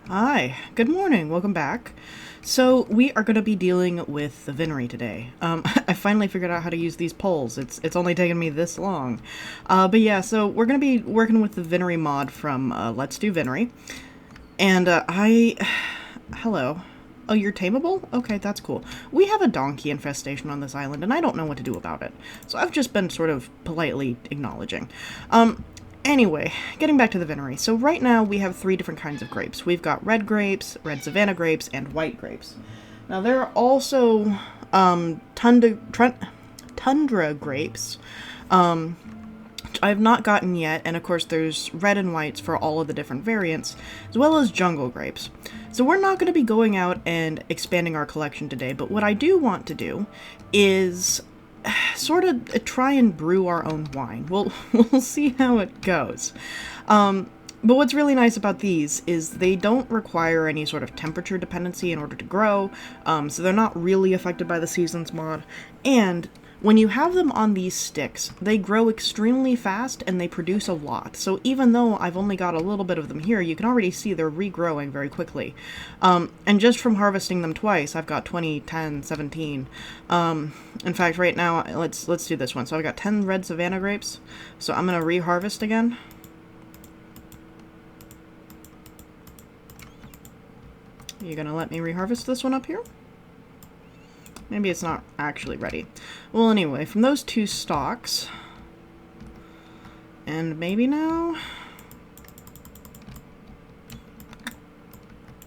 Hi, good morning, welcome back. So we are going to be dealing with the Vinery today. I finally figured out how to use these poles. It's only taken me this long. But yeah, so we're going to be working with the Vinery mod from Let's Do Vinery. And hello. Oh, you're tameable? Okay, that's cool. We have a donkey infestation on this island, and I don't know what to do about it. So I've just been sort of politely acknowledging. Anyway, getting back to the Vinery. So right now we have three different kinds of grapes. We've got red grapes, red Savannah grapes, and white grapes. Now there are also tundra grapes, which I have not gotten yet, and of course there's red and whites for all of the different variants, as well as jungle grapes. So we're not going to be going out and expanding our collection today, but what I do want to do is sort of try and brew our own wine. We'll see how it goes. But what's really nice about these is they don't require any sort of temperature dependency in order to grow, so they're not really affected by the seasons mod. And when you have them on these sticks, they grow extremely fast and they produce a lot. So even though I've only got a little bit of them here, you can already see they're regrowing very quickly. And just from harvesting them twice, I've got 20, 10, 17. In fact, right now, let's do this one. So I've got 10 red Savannah grapes. So I'm going to reharvest again. You going to let me reharvest this one up here? Maybe it's not actually ready. Well, anyway, from those two stalks, and maybe now?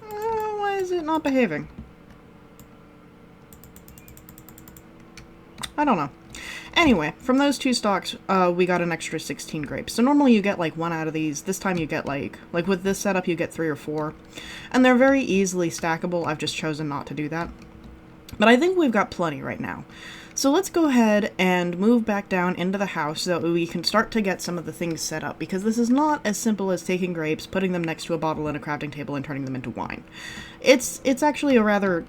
Why is it not behaving? I don't know. Anyway, from those two stalks, we got an extra 16 grapes. So normally you get like one out of these. This time you get like with this setup you get 3 or 4. And they're very easily stackable. I've just chosen not to do that. But I think we've got plenty right now. So let's go ahead and move back down into the house so that we can start to get some of the things set up, because this is not as simple as taking grapes, putting them next to a bottle and a crafting table, and turning them into wine. It's actually a rather,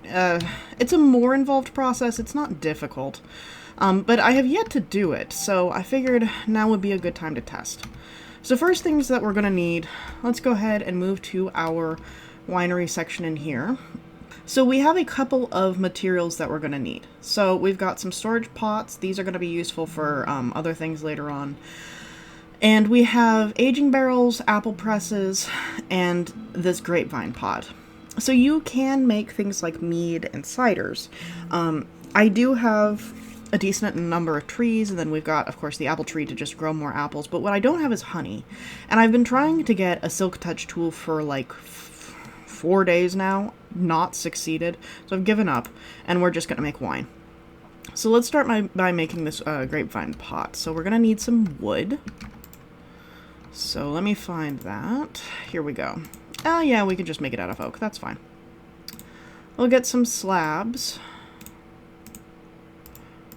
it's a more involved process. It's not difficult, but I have yet to do it, so I figured now would be a good time to test. So first things that we're going to need, let's go ahead and move to our winery section in here. So we have a couple of materials that we're going to need. So we've got some storage pots. These are going to be useful for other things later on. And we have aging barrels, apple presses, and this grapevine pot. So you can make things like mead and ciders. I do have a decent number of trees, and then we've got, of course, the apple tree to just grow more apples. But what I don't have is honey. And I've been trying to get a silk touch tool for like 4 days now, not succeeded, so I've given up, and we're just going to make wine. So let's start by making this grapevine pot. So we're going to need some wood. So let me find that. Here we go. Oh yeah, we can just make it out of oak, that's fine. We'll get some slabs.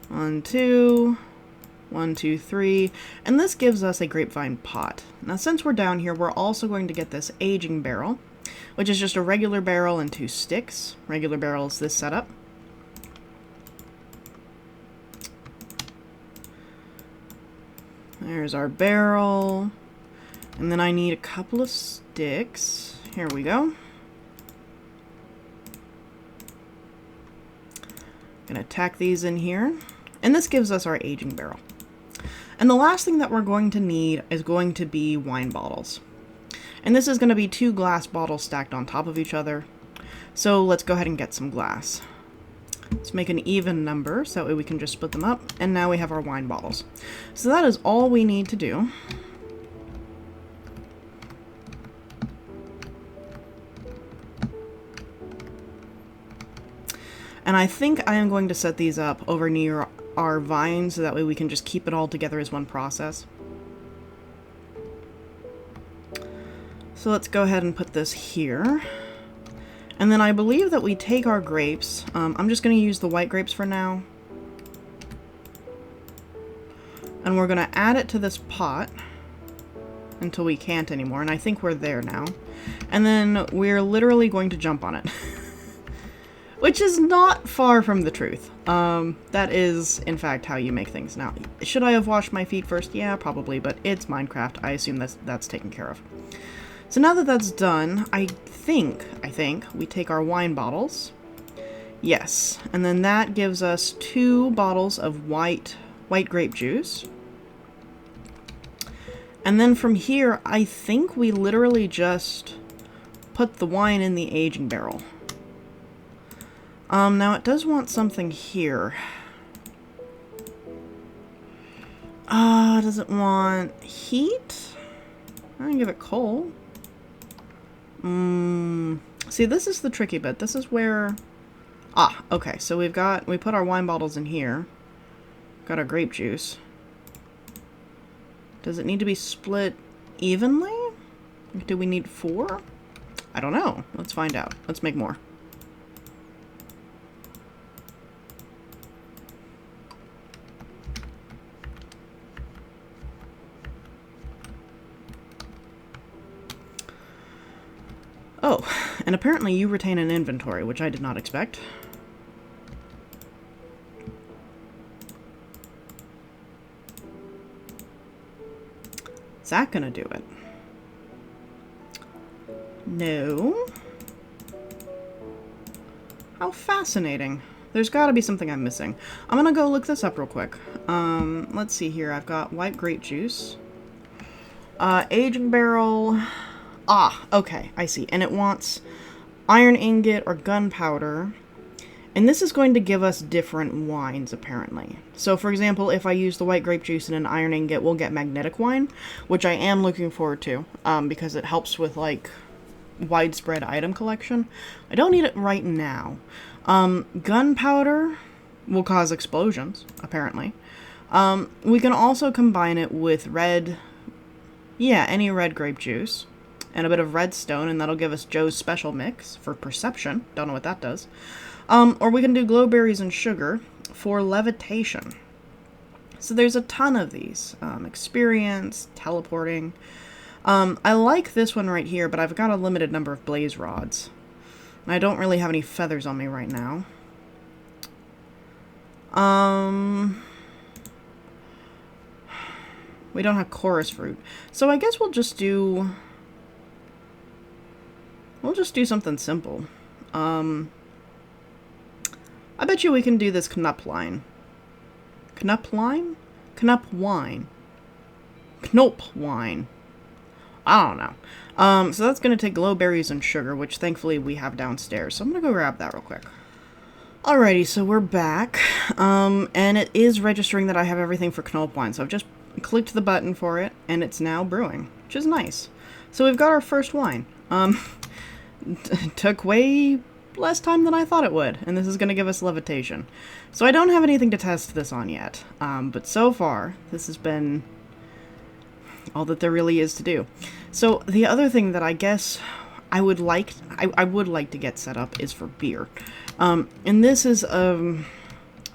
1, 2, 1, 2, 3, and this gives us a grapevine pot. Now since we're down here, we're also going to get this aging barrel, which is just a regular barrel and 2 sticks. Regular barrel is this setup. There's our barrel. And then I need a couple of sticks. Here we go. Gonna tack these in here. And this gives us our aging barrel. And the last thing that we're going to need is going to be wine bottles. And this is going to be 2 glass bottles stacked on top of each other. So let's go ahead and get some glass. Let's make an even number so that way we can just split them up. And now we have our wine bottles. So that is all we need to do. And I think I am going to set these up over near our vines so that way we can just keep it all together as one process. So let's go ahead and put this here. And then I believe that we take our grapes. I'm just going to use the white grapes for now. And we're going to add it to this pot until we can't anymore. And I think we're there now. And then we're literally going to jump on it. Which is not far from the truth. That is, in fact, how you make things. Now, should I have washed my feet first? Yeah, probably, but it's Minecraft. I assume that's taken care of. So now that that's done, I think we take our wine bottles. Yes, and then that gives us 2 bottles of white grape juice. And then from here, I think we literally just put the wine in the aging barrel. Now it does want something here. Does it want heat? I can give it coal. See, this is the tricky bit. This is where... Ah, okay, so we put our wine bottles in here. Got our grape juice. Does it need to be split evenly? Do we need 4? I don't know. Let's find out. Let's make more. Oh, and apparently you retain an inventory, which I did not expect. Is that gonna do it? No. How fascinating. There's gotta be something I'm missing. I'm gonna go look this up real quick. Let's see here. I've got white grape juice. Aging barrel... Ah, okay, I see. And it wants iron ingot or gunpowder. And this is going to give us different wines, apparently. So, for example, if I use the white grape juice and an iron ingot, we'll get magnetic wine, which I am looking forward to, because it helps with, like, widespread item collection. I don't need it right now. Gunpowder will cause explosions, apparently. We can also combine it with red... Yeah, any red grape juice. And a bit of redstone, and that'll give us Joe's special mix for perception. Don't know what that does. Or we can do glowberries and sugar for levitation. So there's a ton of these. Experience, teleporting. I like this one right here, but I've got a limited number of blaze rods. And I don't really have any feathers on me right now. We don't have chorus fruit. So I guess we'll just do... We'll just do something simple. I bet you we can do this knup line. Knup line? Knup wine. Knope wine. I don't know. So that's going to take glowberries and sugar, which thankfully we have downstairs. So I'm going to go grab that real quick. Alrighty, so we're back. And it is registering that I have everything for knope wine. So I've just clicked the button for it, and it's now brewing, which is nice. So we've got our first wine. Took way less time than I thought it would, and this is going to give us levitation. So I don't have anything to test this on yet, but so far, this has been all that there really is to do. So the other thing that I guess I would like to get set up is for beer. And this is a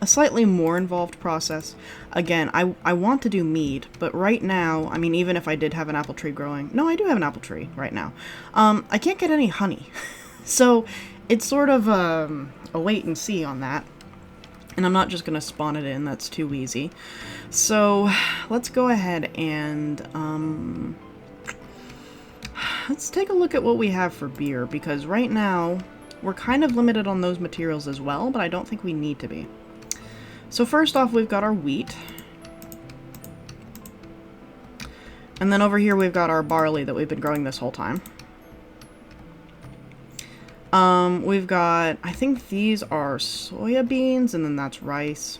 slightly more involved process. Again, I want to do mead, but right now, I mean, even if I did have an apple tree growing... No, I do have an apple tree right now. I can't get any honey. So it's sort of a wait and see on that. And I'm not just going to spawn it in. That's too easy. So let's go ahead and... let's take a look at what we have for beer, because right now we're kind of limited on those materials as well, but I don't think we need to be. So first off, we've got our wheat. And then over here we've got our barley that we've been growing this whole time. We've got, I think these are soya beans, and then that's rice.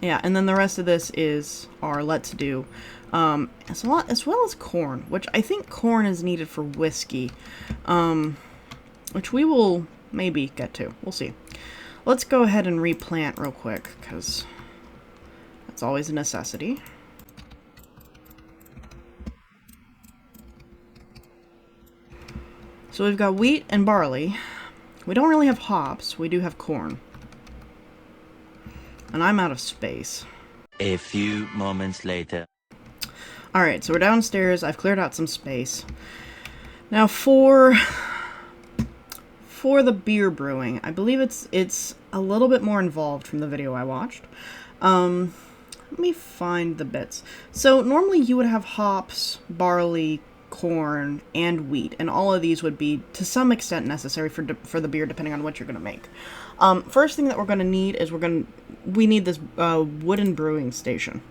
Yeah, and then the rest of this is our let's do. As well as corn, which I think corn is needed for whiskey, which we will maybe get to. We'll see. Let's go ahead and replant real quick, because that's always a necessity. So we've got wheat and barley. We don't really have hops. We do have corn. And I'm out of space. A few moments later. Alright, so we're downstairs. I've cleared out some space. Now for the beer brewing, I believe it's a little bit more involved from the video I watched. Let me find the bits. So normally you would have hops, barley, corn, and wheat, and all of these would be to some extent necessary for the beer, depending on what you're going to make. First thing that we're going to need is we need this wooden brewing station.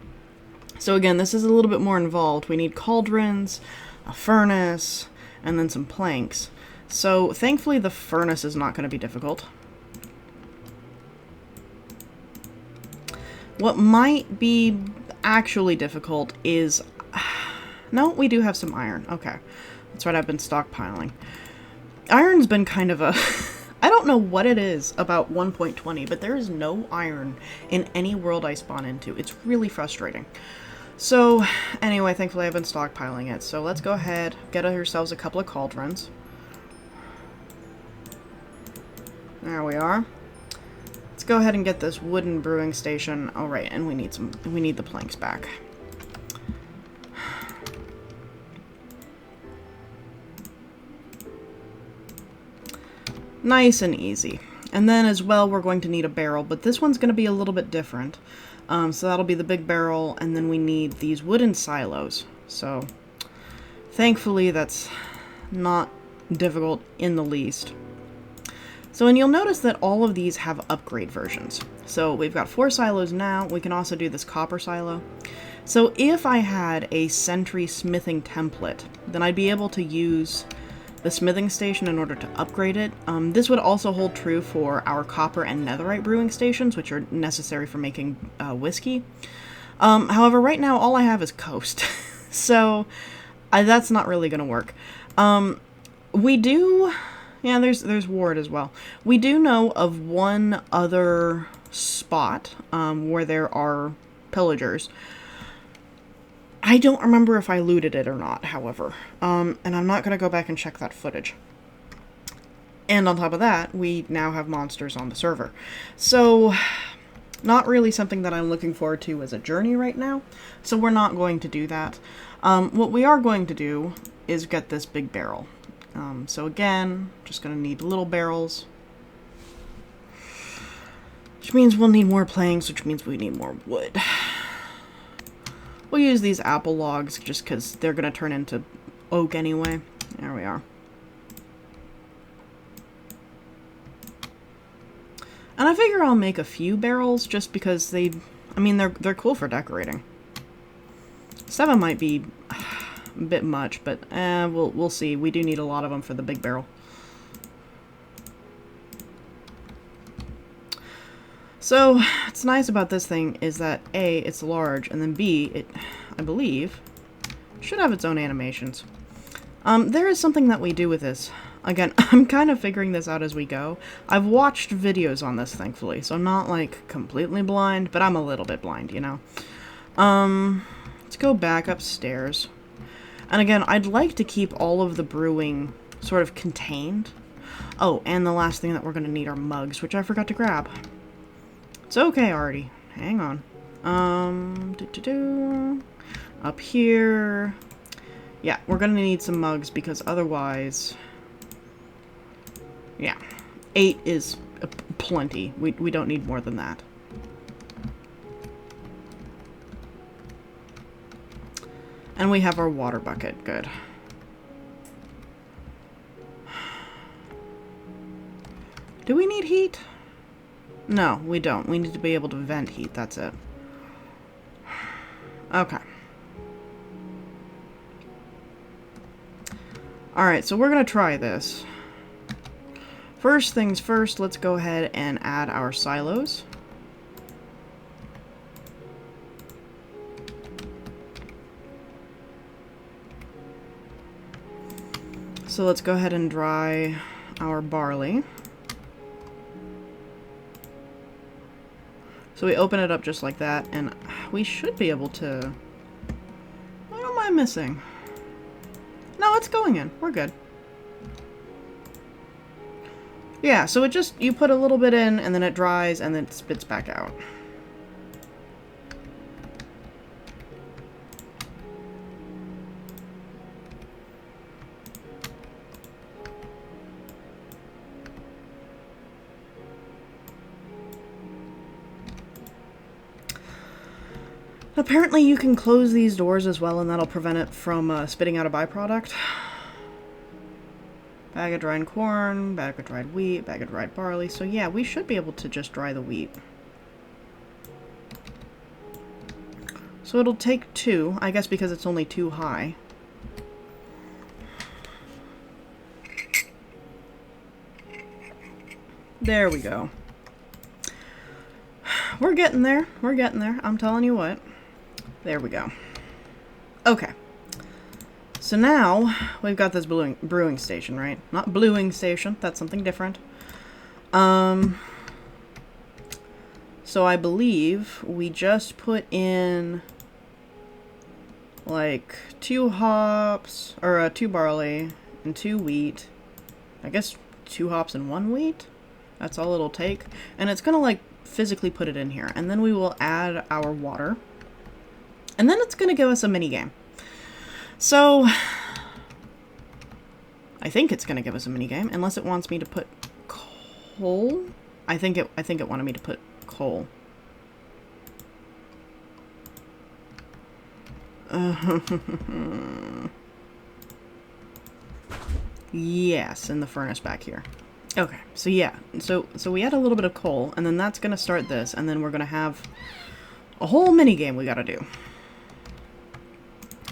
So again, this is a little bit more involved. We need cauldrons, a furnace, and then some planks. So thankfully the furnace is not going to be difficult. What might be actually difficult is... No, we do have some iron. Okay. That's right, I've been stockpiling. Iron's been kind of a... I don't know what it is about 1.20, but there is no iron in any world I spawn into. It's really frustrating. So, anyway, thankfully I've been stockpiling it. So let's go ahead, get ourselves a couple of cauldrons. There we are. Let's go ahead and get this wooden brewing station. All right, and we need the planks back. Nice and easy. And then as well, we're going to need a barrel, but this one's going to be a little bit different. So that'll be the big barrel, and then we need these wooden silos. So thankfully that's not difficult in the least. So, and you'll notice that all of these have upgrade versions. So we've got 4 silos now. We can also do this copper silo. So if I had a sentry smithing template, then I'd be able to use the smithing station in order to upgrade it. This would also hold true for our copper and netherite brewing stations, which are necessary for making whiskey. However, right now all I have is coast, so that's not really going to work. We do... Yeah, there's ward as well. We do know of one other spot where there are pillagers. I don't remember if I looted it or not, however. And I'm not going to go back and check that footage. And on top of that, we now have monsters on the server. So, not really something that I'm looking forward to as a journey right now. So we're not going to do that. What we are going to do is get this big barrel. So again, just going to need little barrels. Which means we'll need more planks, which means we need more wood. We'll use these apple logs just because they're going to turn into oak anyway. There we are. And I figure I'll make a few barrels just because they're cool for decorating. 7 might be a bit much, but we'll see. We do need a lot of them for the big barrel. So, what's nice about this thing is that A, it's large, and then B, it, I believe, should have its own animations. There is something that we do with this. Again, I'm kind of figuring this out as we go. I've watched videos on this, thankfully, so I'm not, like, completely blind, but I'm a little bit blind, you know? Let's go back upstairs. And again, I'd like to keep all of the brewing sort of contained. Oh, and the last thing that we're going to need are mugs, which I forgot to grab. It's okay, Artie. Hang on. Up here. Yeah, we're gonna need some mugs because otherwise... Yeah. 8 is plenty. We don't need more than that. And we have our water bucket. Good. Do we need heat? No, we don't. We need to be able to vent heat, that's it. Okay. Alright, so we're gonna try this. First things first, let's go ahead and add our silos. So let's go ahead and dry our barley. So we open it up just like that, and we should be able to... What am I missing? No, it's going in. We're good. Yeah, so it just... You put a little bit in, and then it dries, and then it spits back out. Apparently you can close these doors as well, and that'll prevent it from spitting out a byproduct. Bag of dried corn, bag of dried wheat, bag of dried barley. So yeah, we should be able to just dry the wheat. So it'll take 2, I guess, because it's only 2 high. There we go. We're getting there. We're getting there. I'm telling you what. There we go. Okay. So now, we've got this brewing station, right? Not bluing station. That's something different. So I believe we just put in, like, 2 hops, or 2 barley, and 2 wheat. I guess 2 hops and 1 wheat? That's all it'll take. And it's gonna, like, physically put it in here. And then we will add our water. And then it's gonna give us a mini game. So, I think it's gonna give us a mini game, unless it wants me to put coal. I think it wanted me to put coal. Yes, in the furnace back here. Okay, so yeah, so we add a little bit of coal, and then that's gonna start this, and then we're gonna have a whole mini game we gotta do.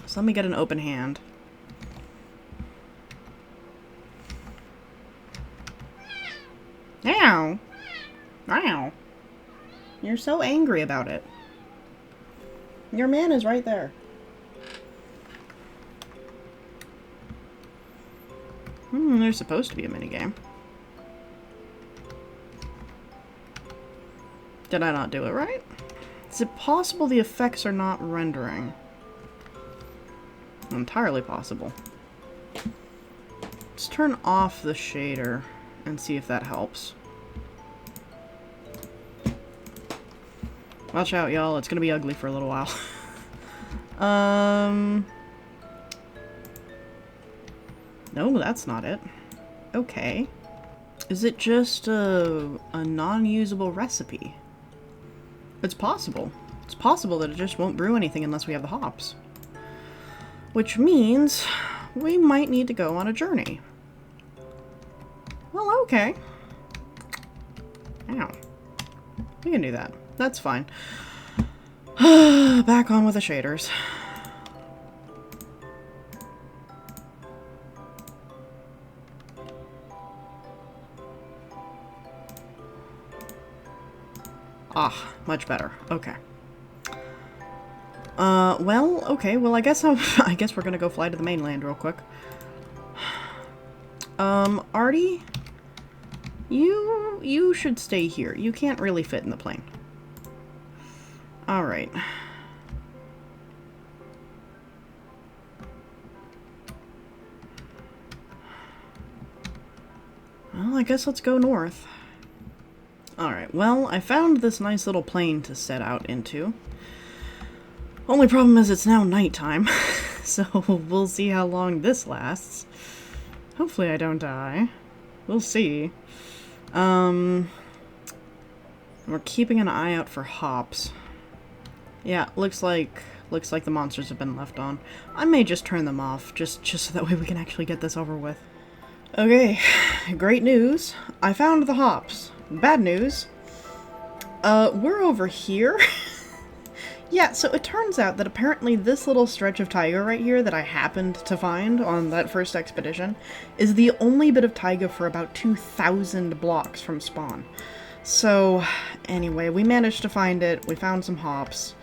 So let me get an open hand. Ow! Ow! You're so angry about it. Your man is right there. There's supposed to be a minigame. Did I not do it right? Is it possible the effects are not rendering? Entirely possible. Let's turn off the shader and see if that helps. Watch out, y'all. It's gonna be ugly for a little while. No, that's not it. Okay. Is it just a non-usable recipe? It's possible. It's possible that it just won't brew anything unless we have the hops. Which means we might need to go on a journey. Well, okay. Ow. We can do that. That's fine. Back on with the shaders. Ah, much better. Okay. Well, okay. Well, I guess I guess we're gonna go fly to the mainland real quick. Artie, you should stay here. You can't really fit in the plane. All right. Well, I guess let's go north. Alright, well, I found this nice little plane to set out into. Only problem is it's now nighttime, so we'll see how long this lasts. Hopefully I don't die. We'll see. We're keeping an eye out for hops. Yeah, looks like the monsters have been left on. I may just turn them off, just so that way we can actually get this over with. Okay, great news. I found the hops. Bad news. We're over here. Yeah, so it turns out that apparently this little stretch of taiga right here that I happened to find on that first expedition is the only bit of taiga for about 2,000 blocks from spawn. So, anyway, we managed to find it, we found some hops,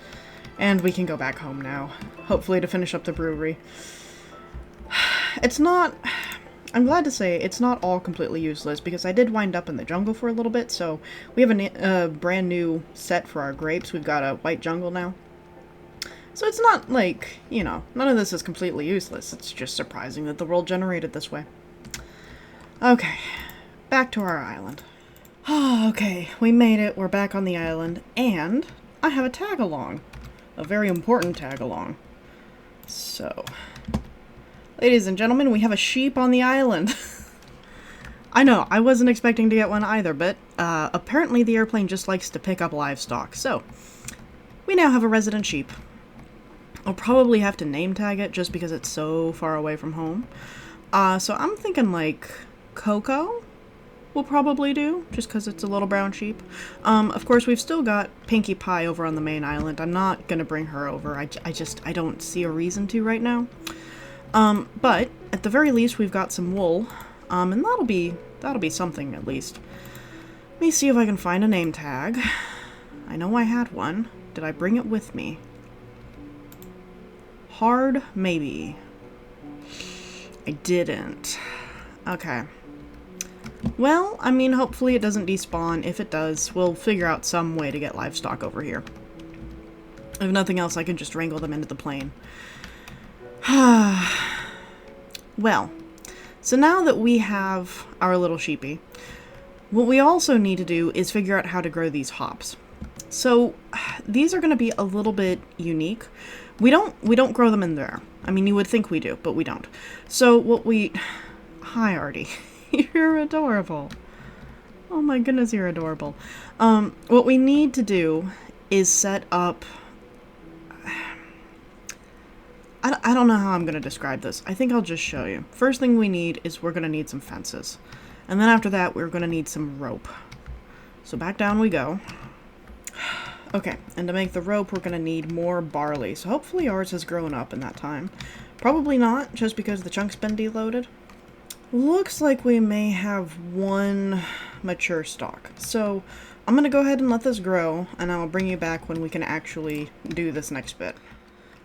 and we can go back home now. Hopefully to finish up the brewery. It's not... I'm glad to say it's not all completely useless, because I did wind up in the jungle for a little bit, so we have a brand new set for our grapes. We've got a white jungle now. So it's not like, you know, none of this is completely useless. It's just surprising that the world generated this way. Okay, back to our island. Okay, we made it. We're back on the island, and I have a tag-along. A very important tag-along. So... ladies and gentlemen, we have a sheep on the island. I know, I wasn't expecting to get one either, but apparently the airplane just likes to pick up livestock, so we now have a resident sheep. I'll probably have to name tag it just because it's so far away from home. So I'm thinking like Coco will probably do, just because it's a little brown sheep. Of course, we've still got Pinkie Pie over on the main island. I'm not going to bring her over. I don't see a reason to right now. But at the very least, we've got some wool, and that'll be something at least. Let me see if I can find a name tag. I know I had one. Did I bring it with me? Hard, maybe. I didn't. Okay. Well, I mean, hopefully it doesn't despawn. If it does, we'll figure out some way to get livestock over here. If nothing else, I can just wrangle them into the plane. Well, so now that we have our little sheepy, what we also need to do is figure out how to grow these hops. So these are going to be a little bit unique. We don't grow them in there. I mean, you would think we do, but we don't. So what we... Hi, Artie. You're adorable. Oh my goodness, you're adorable. What we need to do is set up... I don't know how I'm going to describe this. I think I'll just show you. First thing we need is we're going to need some fences. And then after that, we're going to need some rope. So back down we go. Okay, and to make the rope, we're going to need more barley. So hopefully ours has grown up in that time. Probably not, just because the chunk's been deloaded. Looks like we may have one mature stalk. So I'm going to go ahead and let this grow, and I'll bring you back when we can actually do this next bit.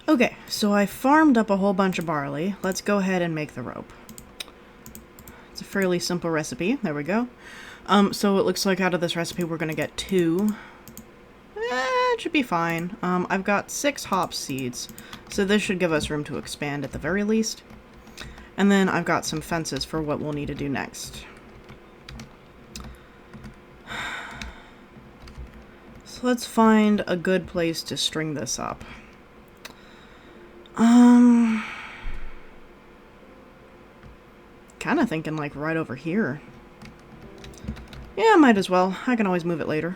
Okay, so I farmed up a whole bunch of barley. Let's go ahead and make the rope. It's a fairly simple recipe. There we go. So it looks like out of this recipe we're going to get 2. It should be fine. I've got 6 hop seeds, so this should give us room to expand at the very least. And then I've got some fences for what we'll need to do next. So let's find a good place to string this up. Kind of thinking like right over here. Yeah, might as well. I can always move it later.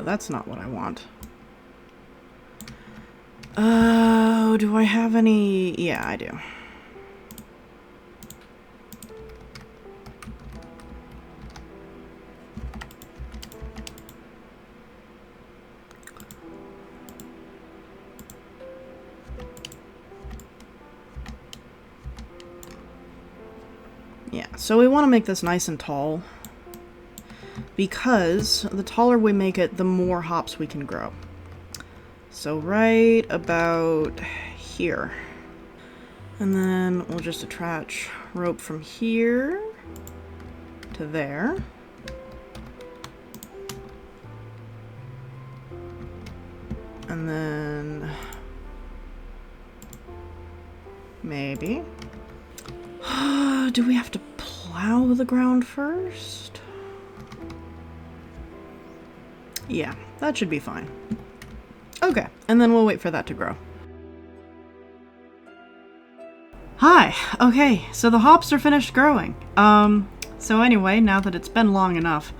That's not what I want. Oh, do I have any? Yeah, I do. Yeah, so we want to make this nice and tall, because the taller we make it, the more hops we can grow. So right about here. And then we'll just attach rope from here to there. And then maybe. Do we have to plow the ground first? Yeah, that should be fine. Okay, and then we'll wait for that to grow. Hi! Okay, so the hops are finished growing. So anyway, now that it's been long enough,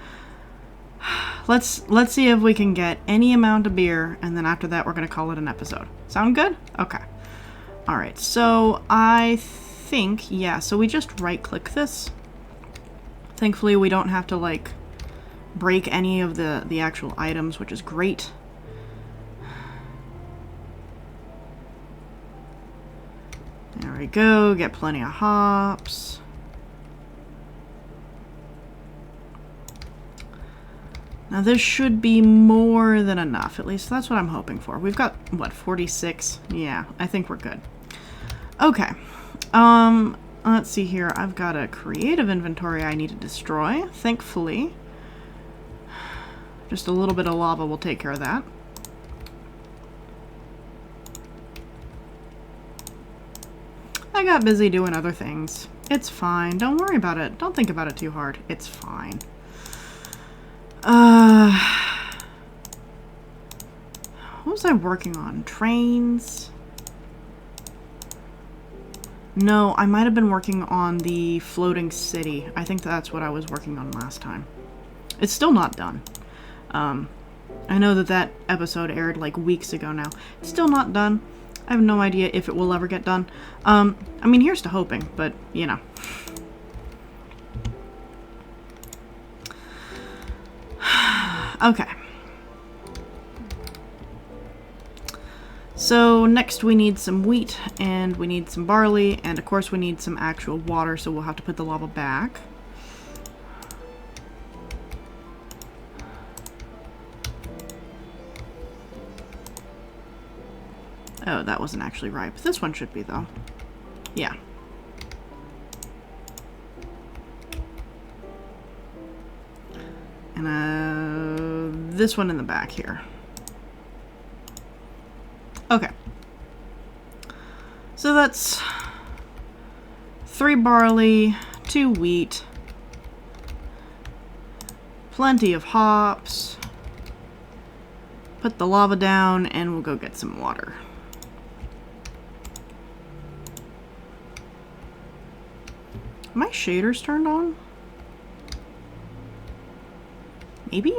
let's see if we can get any amount of beer, and then after that we're gonna call it an episode. Sound good? Okay. Alright, so I think, yeah, so we just right-click this. Thankfully we don't have to, like, break any of the actual items, which is great. There we go, get plenty of hops. Now this should be more than enough, at least that's what I'm hoping for. We've got, what, 46? Yeah, I think we're good. Okay, let's see here. I've got a creative inventory I need to destroy, thankfully. Just a little bit of lava will take care of that. I got busy doing other things. It's fine. Don't worry about it. Don't think about it too hard. It's fine. What was I working on? Trains? No, I might have been working on the floating city. I think that's what I was working on last time. It's still not done. I know that episode aired like weeks ago now. It's still not done. I have no idea if it will ever get done. I mean, here's to hoping, but, you know. Okay. So next we need some wheat, and we need some barley, and of course we need some actual water, so we'll have to put the lava back. Oh, that wasn't actually ripe. This one should be, though. Yeah. And this one in the back here. Okay. So that's 3 barley, 2 wheat, plenty of hops. Put the lava down, and we'll go get some water. My shaders turned on? Maybe?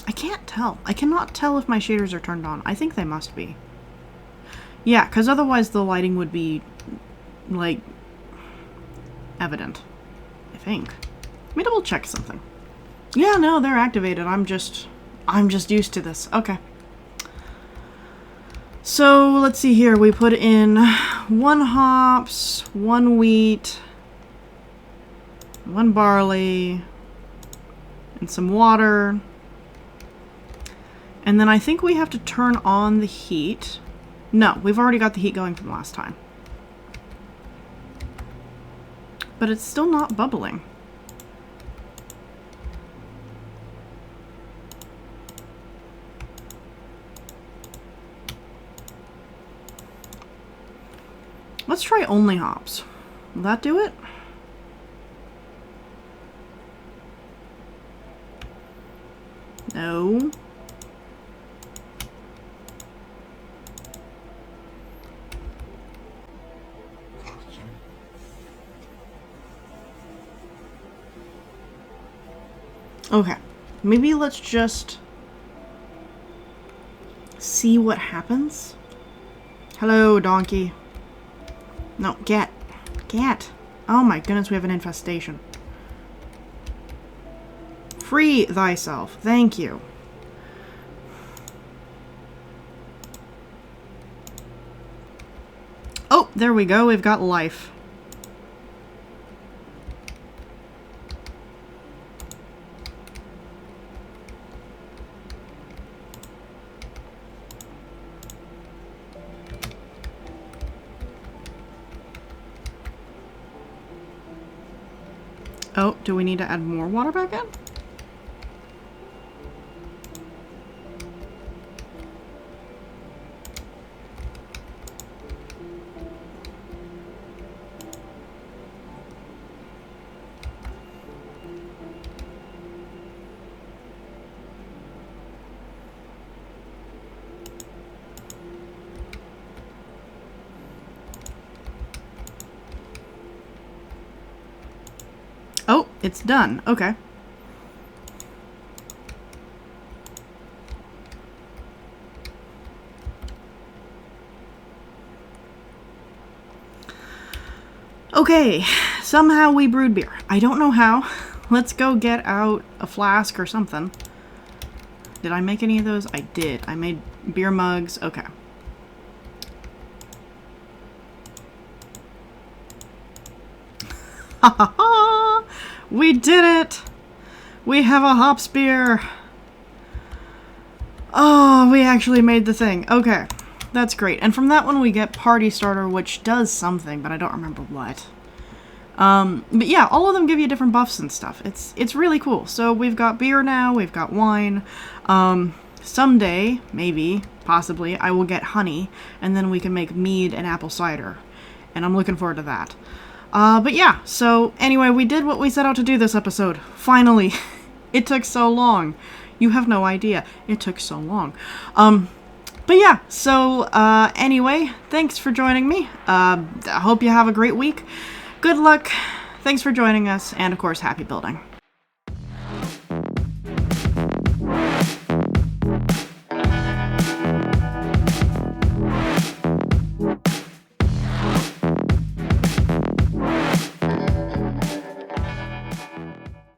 I can't tell. I cannot tell if my shaders are turned on. I think they must be. Yeah, because otherwise the lighting would be, like, evident. I think. Let me double check something. Yeah, no, they're activated. I'm just used to this. Okay. So, let's see here. We put in 1 hops, 1 wheat, 1 barley, and some water. And then I think we have to turn on the heat. No, we've already got the heat going from last time. But it's still not bubbling. Let's try only hops. Will that do it? No. Okay. Maybe let's just see what happens. Hello, donkey. No, get. Get. Oh my goodness, we have an infestation. Free thyself. Thank you. Oh, there we go. We've got life. Oh, do we need to add more water back in? Oh, it's done. Okay. Okay, somehow we brewed beer. I don't know how. Let's go get out a flask or something. Did I make any of those? I did. I made beer mugs. Okay. Ha ha ha! We did it! We have a hops beer! Oh, we actually made the thing. Okay. That's great. And from that one we get Party Starter, which does something, but I don't remember what. But yeah, all of them give you different buffs and stuff. It's really cool. So we've got beer now, we've got wine. Someday, maybe, possibly, I will get honey, and then we can make mead and apple cider. And I'm looking forward to that. But yeah, so anyway, we did what we set out to do this episode. Finally. It took so long. You have no idea. It took so long. But yeah, so anyway, thanks for joining me. I hope you have a great week. Good luck. Thanks for joining us, and of course, happy building.